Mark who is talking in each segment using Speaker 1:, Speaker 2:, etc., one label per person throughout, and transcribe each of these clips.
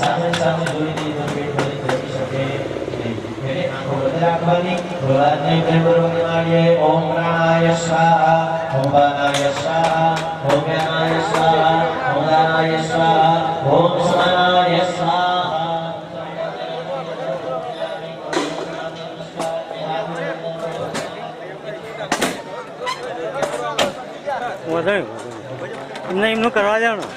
Speaker 1: સામે સામે જોઈને તો પેટ ભરી જઈ શકે નહીં. એને આંખો બંધ રાખવાની, પ્રહલાદને પ્રેમપૂર્વક માણીએ. ઓમ પ્રાણાય સ્વાહા, ઓમ બાનાય સ્વાહા, ઓમ જ્ઞાનાય સ્વાહા, ઓમ દાનાય સ્વાહા, ઓમ સમાનાય સ્વાહા.
Speaker 2: એમને એમનું કરવા જવાનું.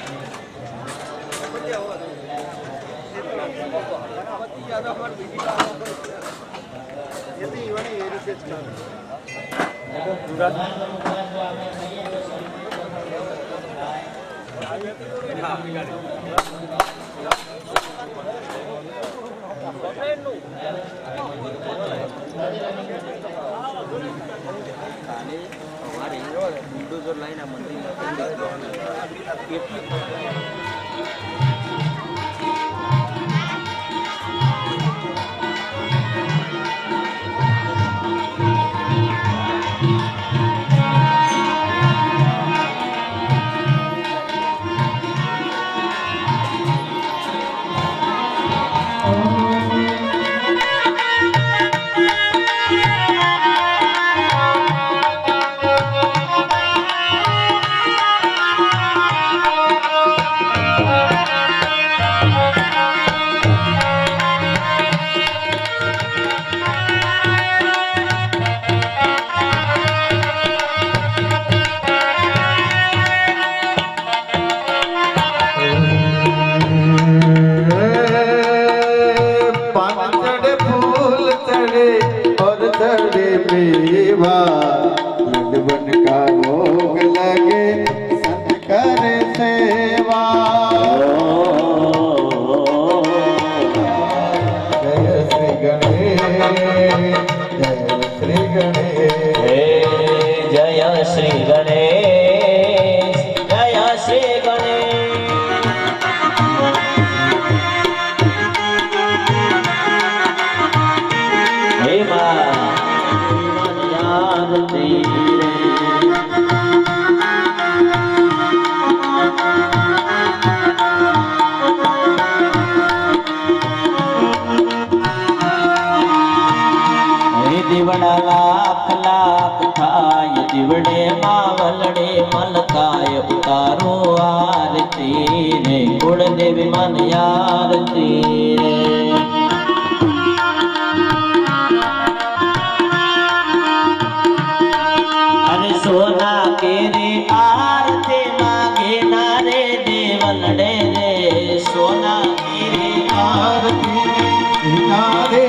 Speaker 3: દીવડા લાખ લાખ થાય, દીવડે માવલડે મલકાય, ઉતારો આરતી રે, કુળદેવી મન આરતી રે. અરે સોના કેરી આરતી માગે ના રે દેવલડે રે, સોના કેરી આરતી
Speaker 4: કિનારે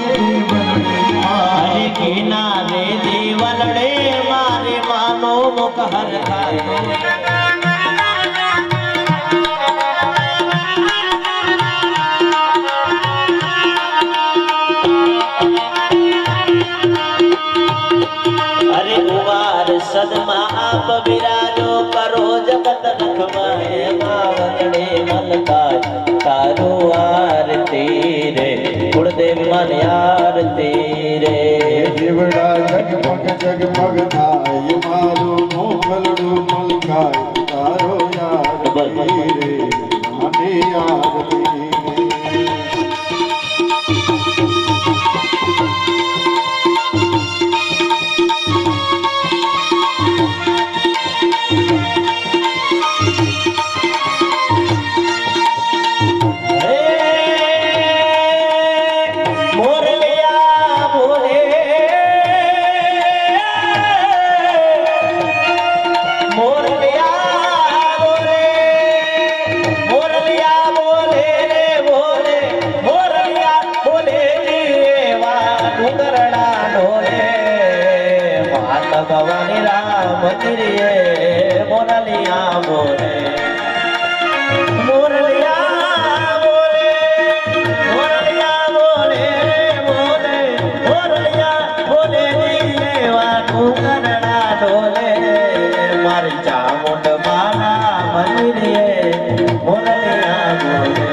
Speaker 3: કિનારે દેવલડે મારે માનો મુખ હર થાય. અરે કુવાર સદમાં આપ વિરાજો, કરો જગત રખવાય, માવલડે મલકાય, તારો આરતી રે, કુળદેવી મન આરતી રે.
Speaker 4: દીવડા જગમગ જગમગ થાય, મારું મોગલડું મલકાય, તારો આરતી રે, મને આરતી રે.
Speaker 3: ભવાની રામ મંદિરે મોરલિયા બોલે, મોરલિયા બોલે, મોરલિયા બોલે, બોલે મોરલિયા બોલે, દેવા ડુંગરના ડોલે, મારી ચામુંડ માના મંદિરે મોરલિયા બોલે,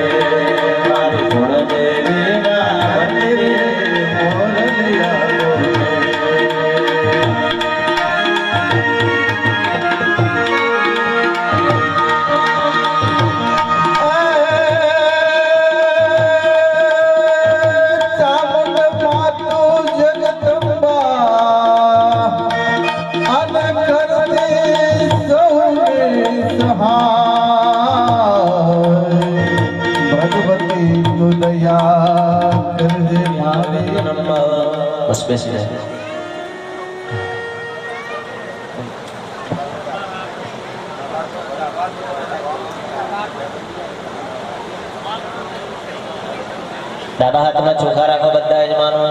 Speaker 3: મારી કુળદેવીના મંદિરે મોરલિયા બોલે. બસ બેસી જાય. ડાબા હાથમાં ચોખા રાખો બધા યજમાનો.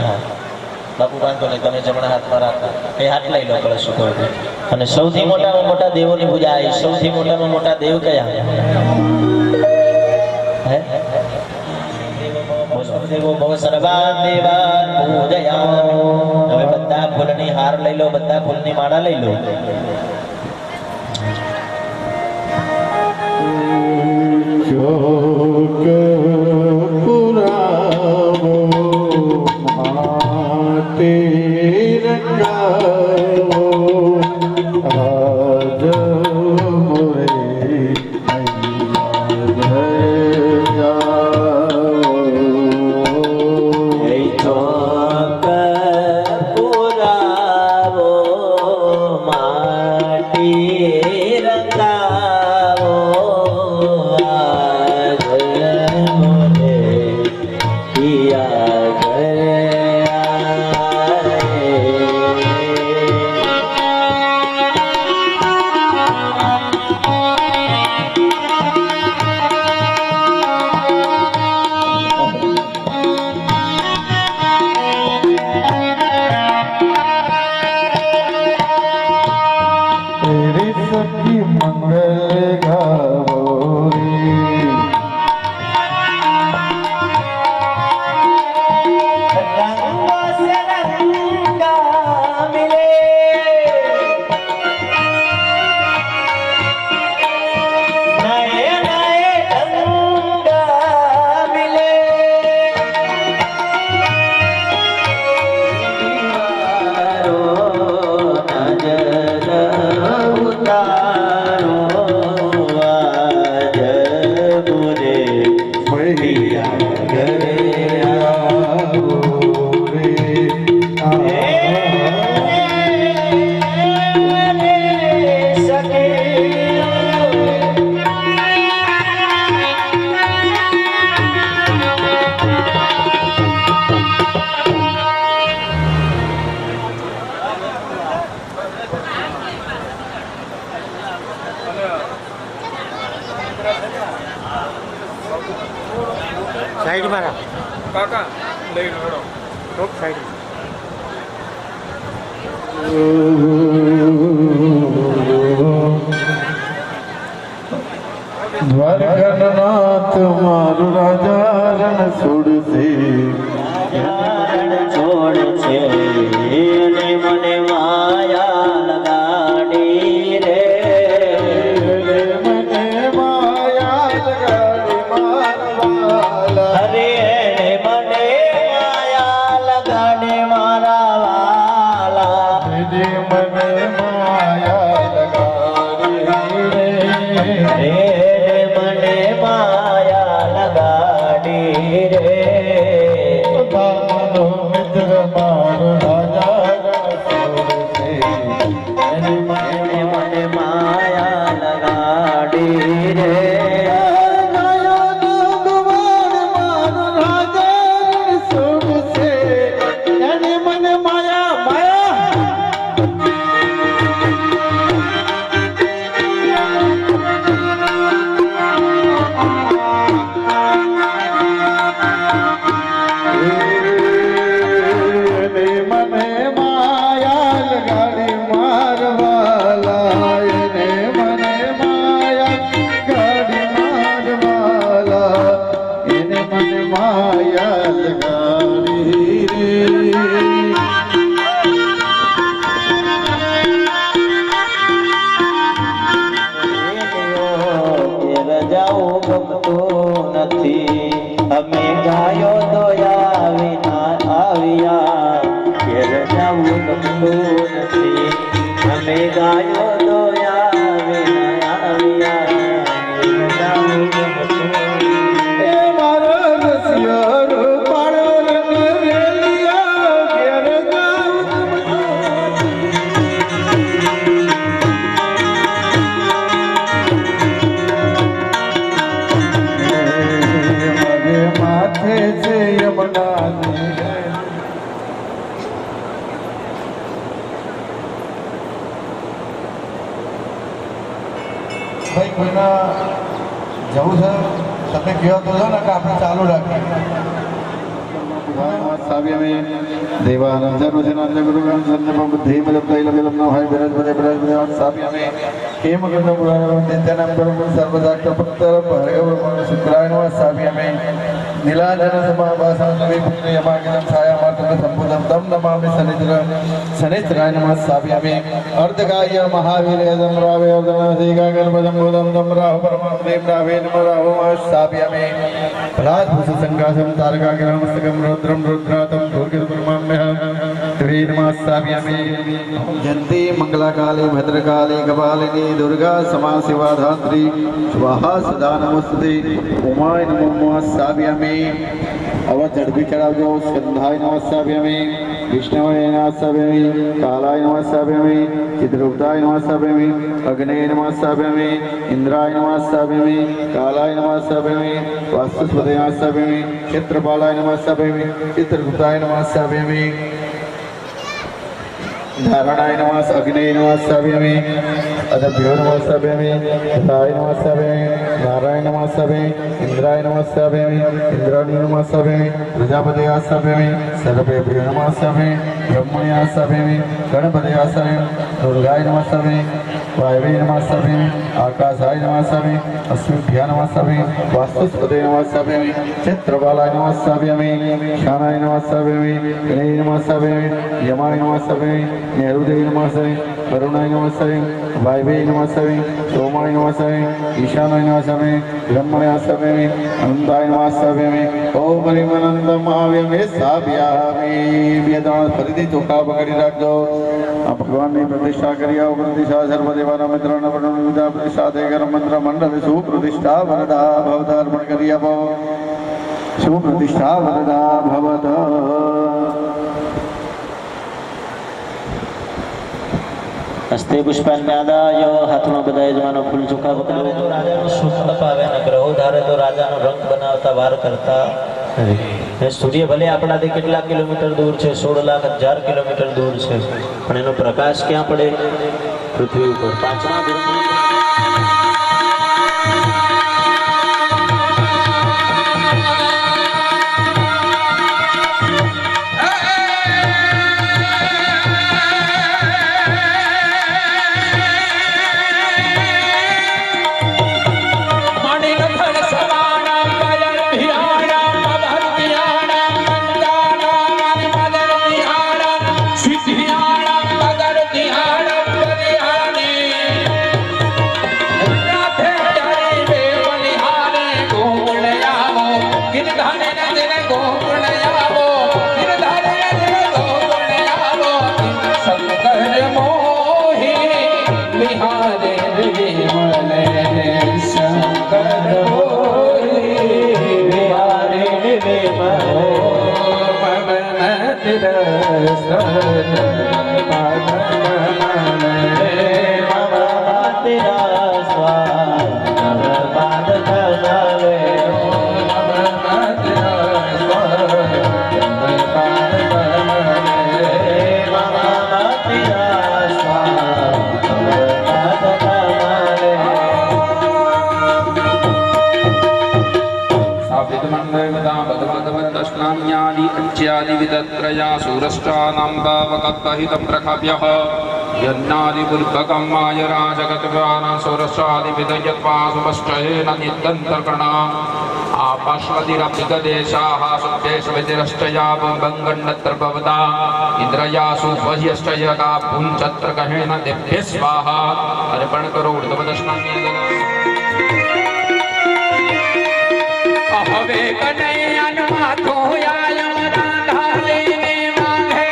Speaker 3: હા બાપુ વાંધો નહીં, તમે જમણા હાથમાં રાખો. એ હાથ લઈ લો કળશ ઉપર. અને સૌથી મોટામાં મોટા દેવોની પૂજા આવી. સૌથી મોટામાં મોટા દેવ કયા? હે દેવો ભવ સર્વા દેવાન પૂજયામો. હવે બધા ફૂલની હાર લઈ લો, બધા ફૂલની માળા લઈ લો.
Speaker 4: શોક પુરાવો માતે રંગાવો આજ મોરે
Speaker 2: સાઈડ માં રાખ
Speaker 5: કાકા લઈ લો.
Speaker 2: Top side.
Speaker 4: દ્વારકાનાથ મારું રાજા રણ છોડશે.
Speaker 3: છોડશે મને માયા લગાડી રે.
Speaker 4: મને માયા લગાડી મારવાલા.
Speaker 3: અરે મને માયા લગાડે મારા વાલા.
Speaker 4: મને માયા લગાડી રે.
Speaker 3: મને માયા લગાડી રે.
Speaker 4: મારો મિત્ર મારો રાજા છોડશે.
Speaker 3: મને માયા લગાડી રે. અમે ગાયો દોયા વિના આવ્યા. ઘેર જવું ગમતું નથી. અમે ગાયો દોયા વિના આવ્યા. ઘેર જવું ગમતું નથી.
Speaker 4: મારો રસિયો પાડો રેલિયા ઘેર માથે છે યમુના કોઈના જવું છે તમે કહો તો છો ને કે આપણે ચાલુ રાખીએ સાવ્યમે દેવાનંદ જનોજનાંદ ગુરુગાન સંજપમ બુદ્ધિ મદપ તૈલબિલમ નહાય બિરજ બદે બિરજ બદે સાવ્યમે કેમ ગંધ પુરાણ નિત્યાનંદ પરમ સર્વદાક્ત પુત્ર ભર્ગવ શુક્રાય નમઃ સાવ્યમે નીલાજન સમાભાસન નવે પુત્ર યમાગિનમ છાયામાર્તન સંપૂર્ણમ તમ નમામિ શનિશ્ચરાય નમઃ સાવ્યમે અર્ધકાય મહાવીર જમરાવે અર્ધનાસિકા ગર્ભજમ ગોદમ તમ રાહુ પરમાત્મ દેવ રાવે નમઃ રાહુ સાવ્યમે ભલાદ ભૂષ સંગાસમ તારકાગ્રહ મસ્તકમ रुद्रम रुद्रातम दुर्गत परमाम्यहं त्वे नमः साव्यामे जयन्ती मंगलाकाली भद्रकाली कपालिनी दुर्गा समा शिवा धात्री स्वाहा सदा नमस्ते उमाय नमो नमः साव्यामे अव झड़पी चढ़ावजो स्कंधाय नमः साव्यामे विष्णवे नमः साव्यामे कालाय नमः साव्यामे चित्रगुप्ताय नमः साव्यामे अग्नये नमः साव्यामे इंद्राय नमः साव्यामे कालाय नमः साव्यामे वास्तुस्पतये नमः साव्यामे क्षेत्रपालाय नमः साव्यामे चित्रगुप्ताय नमः साव्यामे धारणाय नमः अग्नये नमः साव्यामे अदभ्यो नमः साव्यामे तथाय नमः साव्यामे नारायण नमः साव्यामे इंद्राय नमः साव्यामे इंद्राणी नमः साव्यामे प्रजापतये साव्यामे सर्वेभ्यो नमः साव्यामे ब्रह्मणे साव्यामे गणपतये साव्यामे दुर्गाय नमः साव्यामे वायवे नमः साव्यामे आकाशाय नमः साव्यामे अश्विभ्यां नमः साव्यामे वास्तुस्पतये नमः साव्यामे चित्रपालाय नमः साव्यामे शानाय नमः साव्यामे गणेय नमः साव्यामे यमाय नमः साव्यामे नेरुदेय नमः साव्यामे वरुणाय नमः साव्यामे वायवे नमः साव्यामे सोमाय नमः साव्यामे ईशानाय नमः साव्यामे ब्रह्मणे साव्यामे अनंताय नमः साव्यामे ओम परिमनंदम आव्यामे साव्यामे वेदांत फरीदी चोखा पकड़ी રાખજો આ ભગવાનની પ્રતિષ્ઠા કરી આવો પ્રતિષ્ઠા સર્વદેવાના મિત્રોના પ્રણવિદા પ્રતિષ્ઠા દેગર મંત્ર મંડળ સુપ્રતિષ્ઠા વરદા ભવતાર્પણ કરી આપો સુપ્રતિષ્ઠા વરદા ભવત
Speaker 3: હસ્તે પુષ્પાન્યાદાય હાથમાં બધા યજમાનો ફૂલ ચોખા પકડો તો રાજાનો સુખ અપાવે ને ગ્રહો ધારે તો રાજાનો રંગ બનાવતા વાર કરતા સૂર્ય ભલે આપણાથી કેટલા કિલોમીટર દૂર છે 16,00,000 કિલોમીટર દૂર છે પણ એનો પ્રકાશ ક્યાં પડે પૃથ્વી ઉપર પાંચમા
Speaker 5: विदत्रया सूरश्चानाम्बावकत्तहितं प्रखाभ्यः यन्नादिपुर्भकं मायराजगतगाना सूरश्चादिविदयत्वासुपश्चयेन नित्यन्तर्कणा आपाश्वतिरपिगदेशाः सुद्धेशवितिरश्चया बङ्गण्डत्र भवता इन्द्रयासु स्वह्यश्चयका पुञ्चत्र कहेन दिभ्यः स्वाहा अर्पण करो ऊर्ध्वदर्शनानि
Speaker 6: હવે કનૈયાન માથો આયો રાધા લઈને માંગે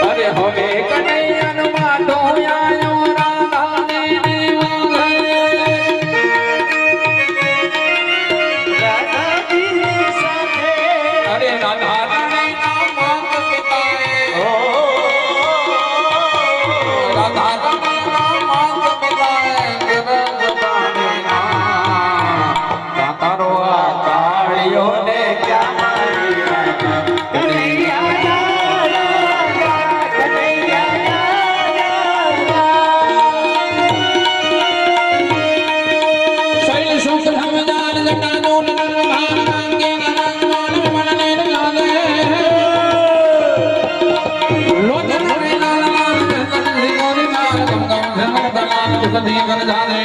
Speaker 6: અરે હવે કનૈયાન માથો આયો રાધા લઈને માંગે રાધાજી સાથે અરે રાધા રાણીના માંગ પિતાએ રાધા રાણીના માંગ પિતાએ
Speaker 5: दी बन जाने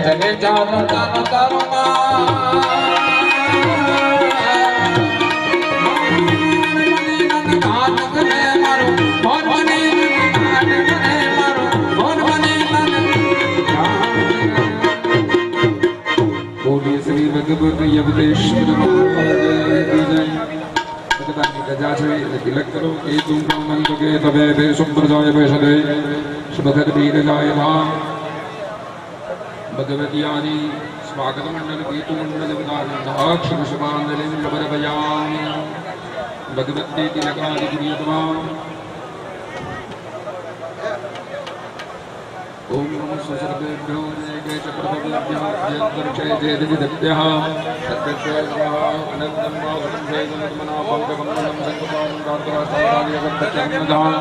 Speaker 5: चले जानो जानो तारो श्री भगवत यवदेश गजा तिलक करो के तुम मन लगे तबे दे सुंदर जाय वैषदे सुभद्र वीर जाय धाम भगवती आदि स्वागत मंडल गीतु मंडल अक्षर शुभांजलि लबर बयामी भगवती तिलकादि प्रियतमा ओम नमः सर्वेभ्यो जय चक्रवर्तीभ्यो जय जय दिव्यः तत्त्वः अनंतं माधवं जय गणमनाभं गमनं संकपां गात्रवासादिवत्तचरणदान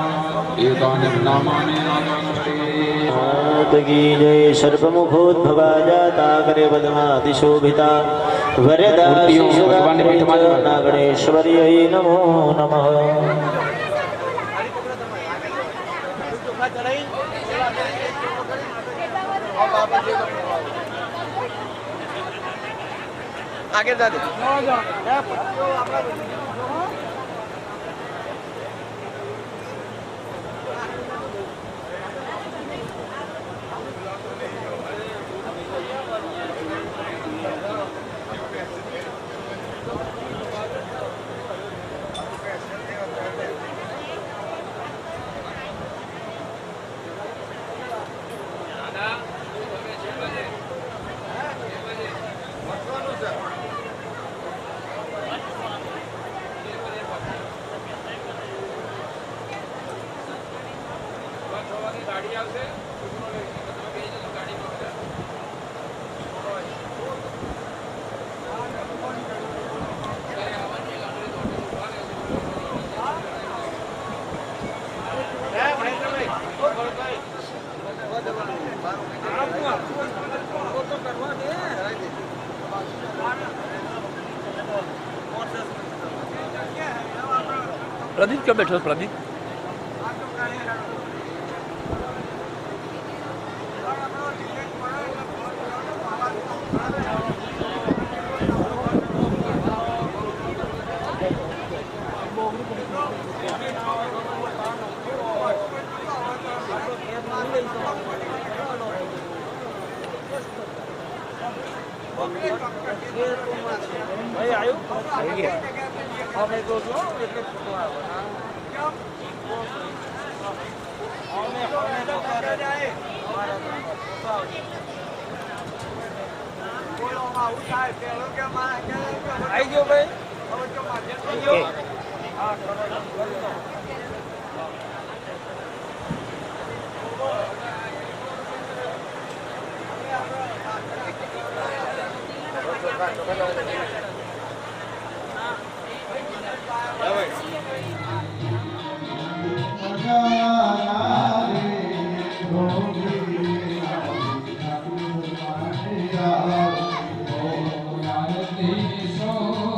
Speaker 5: एतानि नामानि नामानुष्ठे
Speaker 3: की जय सर्वमुखोद्भवा जाता करे पद्मातिशोभिता वरदा गणेश्वर्यै नमो नमः
Speaker 2: आगे जा दे
Speaker 6: प्रदीप क्यों बैठे हो प्रदीप भाई आयो અમે તો જો એટલે ફોટો આવે કેમ અમે તો કરે જાય ફોટો આવે બોલો માં ઉઠાય પેલો કે માં આવી ગયો ભાઈ હવે તો માં આવી ગયો હા
Speaker 5: Oh,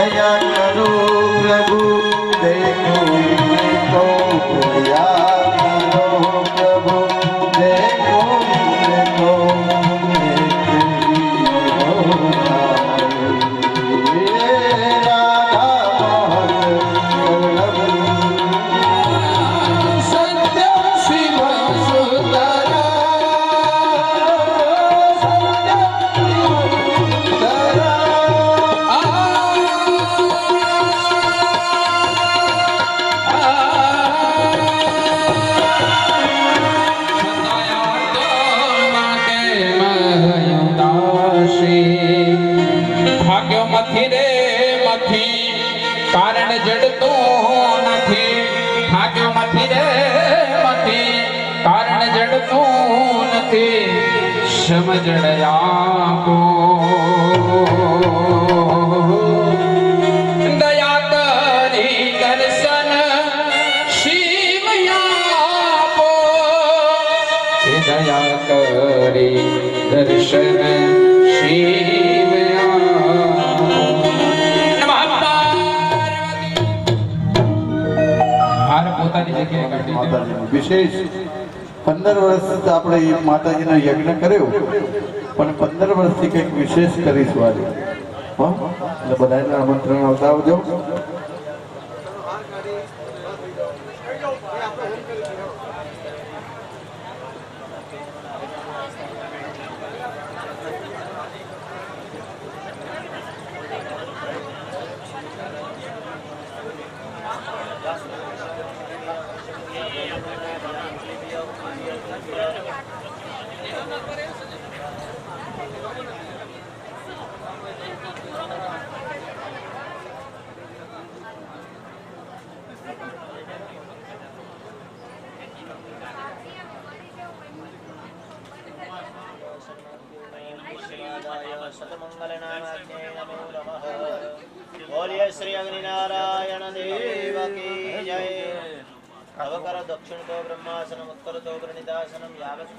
Speaker 4: दया करो प्रभु देखो इनको दया करो प्रभु देखो इनको
Speaker 5: કારણ જડતો નથી થાક્યો મથી રે મથી કારણ જડતો નથી સમજણ આપો દયા કરી દર્શન શિવયા આપો દયા કરી દર્શન શિવયા
Speaker 4: વિશેષ 15 વર્ષ આપણે માતાજીનો યજ્ઞ કર્યો પણ 15 વર્ષથી કંઈક વિશેષ કરીશું આજે એટલે બધાને આમંત્રણ આવતા આવજો.
Speaker 3: बोलिए श्री अग्निनारायण देव की जय. अवकर दक्षिण तो ब्रह्मासनम उत्तर तो प्रणितासनम यावत्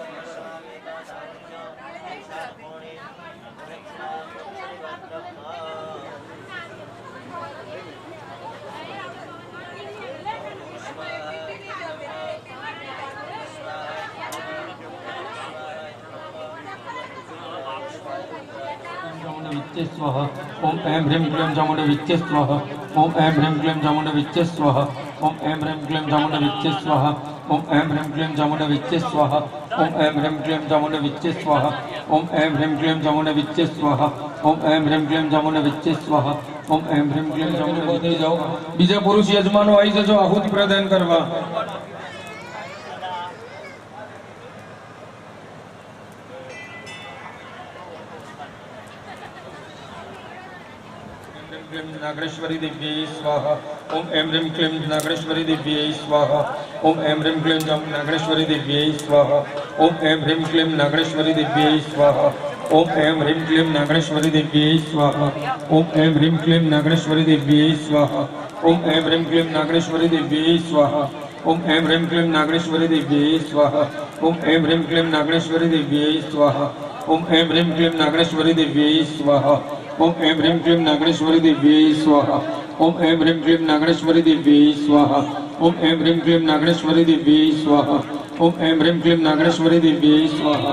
Speaker 5: स्वाहा ओम ऐं ह्रीं क्लीं चामुण्डविच्चे स्वाहा ओम ऐं ह्रीं क्लीं चामुण्डविच्चे स्वाहा ओम ऐं ह्रीं क्लीं चामुण्डविच्चे स्वाहा ओम ऐं ह्रीं क्लीं चामुण्डविच्चे स्वाहा ओम ऐं ह्रीं क्लीं चामुण्डविच्चे स्वाहा ओम ऐं ह्रीं क्लीं चामुण्डविच्चे स्वाहा ओम ऐं ह्रीं क्लीं चामुण्डविच्चे स्वाहा ओम ऐं ह्रीं क्लीं चामुण्डविच्चे जाओ बीजा पुरुष यजमानो आई जजो आहुति प्रदान करवा. नागेश्वरी दिव्यै स्वाहा ओम ऐं ह्रीं क्लीं नागेश्वरी दिव्यै स्वाहा ओम ऐं ह्रीं क्लीं नागेश्वरी दिव्यै स्वाहा ओम ऐं ह्रीं क्लीं नागेश्वरी दिव्यै स्वाहा ओम ऐं ह्रीं क्लीं नागेश्वरी दिव्यै स्वाहा ओम ऐं ह्रीं क्लीं नागेश्वरी दिव्यै स्वाहा ओम ऐं ह्रीं क्लीं नागेश्वरी दिव्यै स्वाहा ओम ऐं ह्रीं क्लीं नागेश्वरी दिव्यै स्वाहा ओम ऐं ह्रीं क्लीं नागेश्वरी दिव्यै स्वाहा ओम ऐं ह्रीं क्लीं नागेश्वरी दिव्यै स्वाहा ओम ऐं ह्रीं क्लीं नागेश्वरी दिव्यै स्वाहा ओम ऐं ह्रीं क्लीं नागेश्वरी दिव्यै स्वाहा ओम ऐं ह्रीं क्लीं नागेश्वरी दिव्यै स्वाहा ओम ऐं ह्रीं क्लीं नागेश्वरी दिव्यै स्वाहा.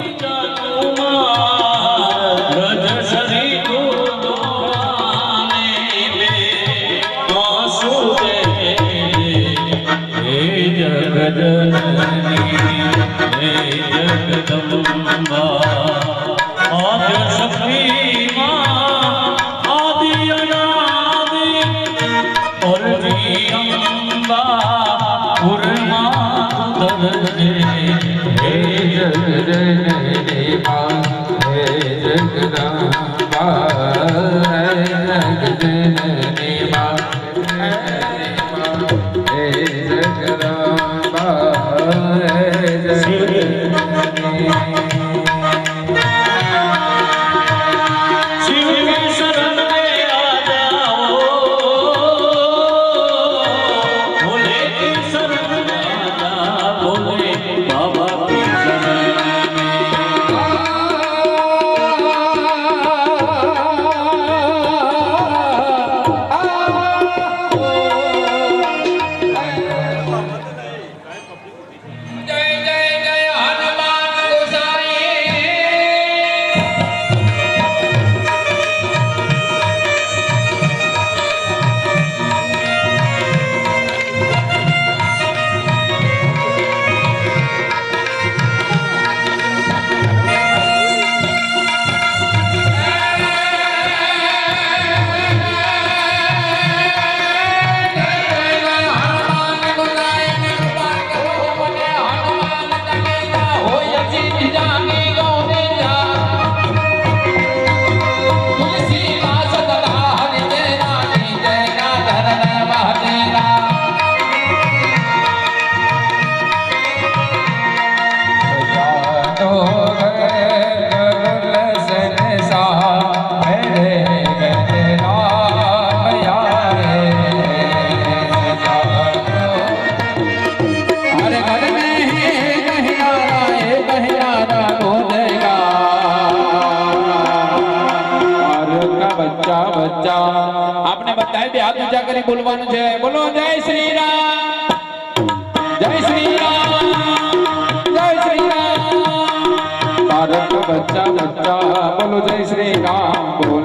Speaker 7: આપને બધાએ બે હાથ ઊંચા કરી બોલવાનું છે. બોલો જય શ્રી રામ, જય શ્રી રામ, જય શ્રી રામ. ભારત બચ્ચા બચ્ચા બોલો જય શ્રી રામ, બોલો